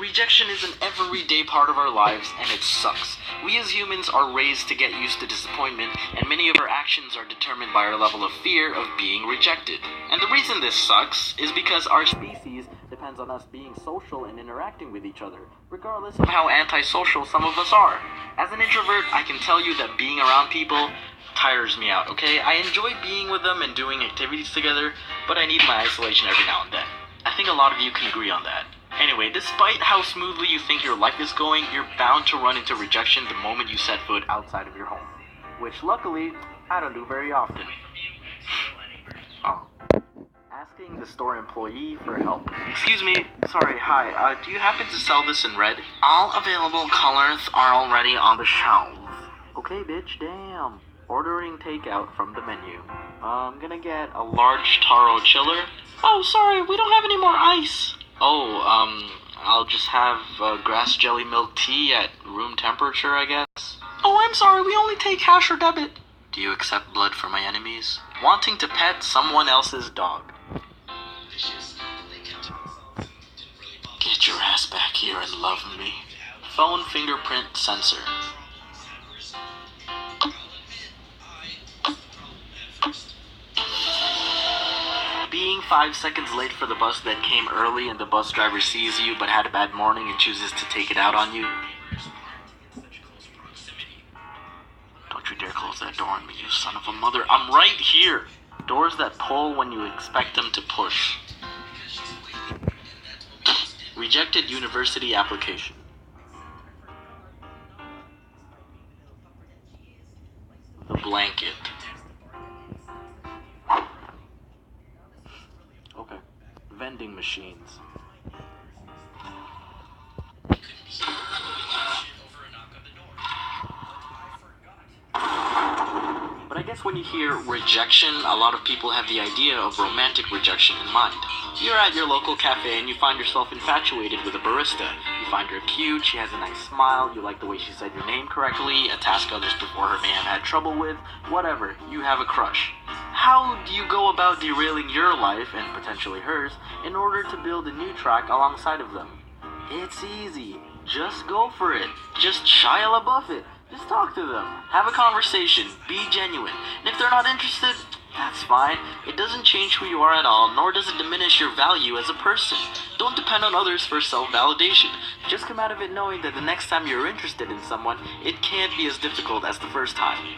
Rejection is an everyday part of our lives, and it sucks. We as humans are raised to get used to disappointment, and many of our actions are determined by our level of fear of being rejected. And the reason this sucks is because our species depends on us being social and interacting with each other, regardless of how antisocial some of us are. As an introvert, I can tell you that being around people tires me out, okay? I enjoy being with them and doing activities together, but I need my isolation every now and then. I think a lot of you can agree on that. Anyway, despite how smoothly you think your life is going, you're bound to run into rejection the moment you set foot outside of your home. Which, luckily, I don't do very often. Oh. Asking the store employee for help. Excuse me, sorry, hi, do you happen to sell this in red? All available colors are already on the shelves. Okay, bitch, damn. Ordering takeout from the menu. I'm gonna get a large taro chiller. Oh, sorry, we don't have any more ice. I'll just have grass jelly milk tea at room temperature, I guess. Oh, I'm sorry, we only take cash or debit. Do you accept blood for my enemies? Wanting to pet someone else's dog. Get your ass back here and love me. Phone fingerprint sensor. Being 5 seconds late for the bus that came early and the bus driver sees you but had a bad morning and chooses to take it out on you. Don't you dare close that door on me, you son of a mother. I'm right here. Doors that pull when you expect them to push. Rejected university application. The blanket. Okay. Vending machines. But I guess when you hear rejection, a lot of people have the idea of romantic rejection in mind. You're at your local cafe and you find yourself infatuated with a barista. You find her cute, she has a nice smile, you like the way she said your name correctly, a task others before her may have had trouble with, whatever, you have a crush. How do you go about derailing your life, and potentially hers, in order to build a new track alongside of them? It's easy. Just go for it. Just Shia LaBeouf it. Just talk to them. Have a conversation. Be genuine. And if they're not interested, that's fine. It doesn't change who you are at all, nor does it diminish your value as a person. Don't depend on others for self-validation. Just come out of it knowing that the next time you're interested in someone, it can't be as difficult as the first time.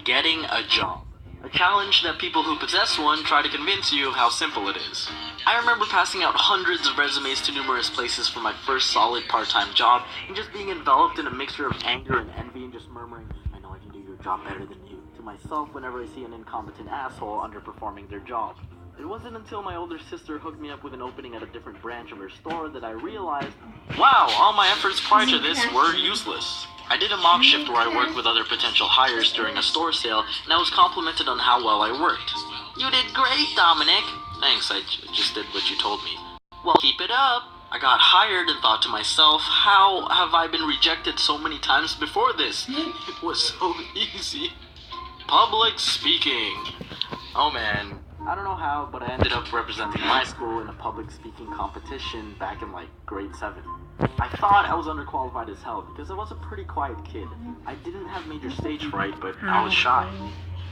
Getting a job. A challenge that people who possess one try to convince you of how simple it is. I remember passing out hundreds of resumes to numerous places for my first solid part-time job, and just being enveloped in a mixture of anger and envy and just murmuring, I know I can do your job better than you, to myself whenever I see an incompetent asshole underperforming their job. It wasn't until my older sister hooked me up with an opening at a different branch of her store that I realized, wow, all my efforts prior to this were useless. I did a mock shift where I worked with other potential hires during a store sale, and I was complimented on how well I worked. You did great, Dominic. Thanks, I just did what you told me. Well, keep it up. I got hired and thought to myself, how have I been rejected so many times before this? It was so easy. Public speaking. Oh man, I don't know how, but I ended up representing my school in a public speaking competition back in grade 7. I thought I was underqualified as hell because I was a pretty quiet kid. I didn't have major stage fright, but I was shy.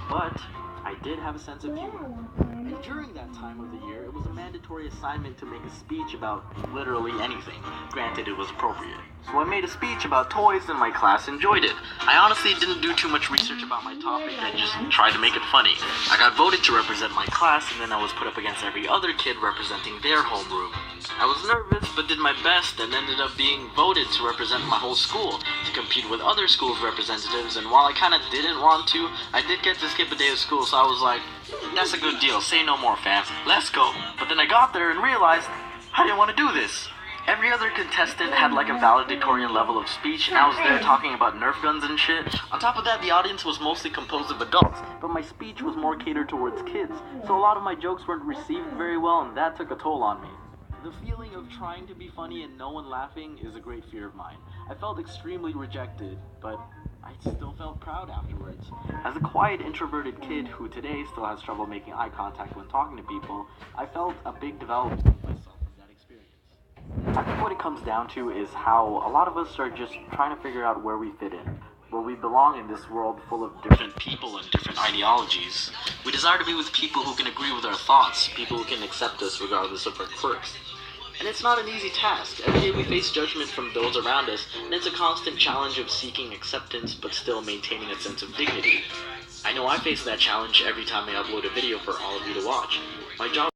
But I did have a sense of humor. And during that time of the year, it was a mandatory assignment to make a speech about literally anything. Granted, it was appropriate. So I made a speech about toys and my class enjoyed it. I honestly didn't do too much research about my topic, I just tried to make it funny. I got voted to represent my class, and then I was put up against every other kid representing their homeroom. I was nervous, but did my best and ended up being voted to represent my whole school, to compete with other schools' representatives, and while I kinda didn't want to, I did get to skip a day of school, so I was like, that's a good deal, say no more fam, let's go. But then I got there and realized, I didn't want to do this. Every other contestant had a valedictorian level of speech, and I was there talking about Nerf guns and shit. On top of that, the audience was mostly composed of adults, but my speech was more catered towards kids, so a lot of my jokes weren't received very well, and that took a toll on me. The feeling of trying to be funny and no one laughing is a great fear of mine. I felt extremely rejected, but I still felt proud afterwards. As a quiet, introverted kid who today still has trouble making eye contact when talking to people, I felt a big development of myself from that experience. I think what it comes down to is how a lot of us are just trying to figure out where we fit in, where we belong in this world full of different people and different ideologies. We desire to be with people who can agree with our thoughts, people who can accept us regardless of our quirks. And it's not an easy task. Every day we face judgment from those around us, and it's a constant challenge of seeking acceptance but still maintaining a sense of dignity. I know I face that challenge every time I upload a video for all of you to watch. My job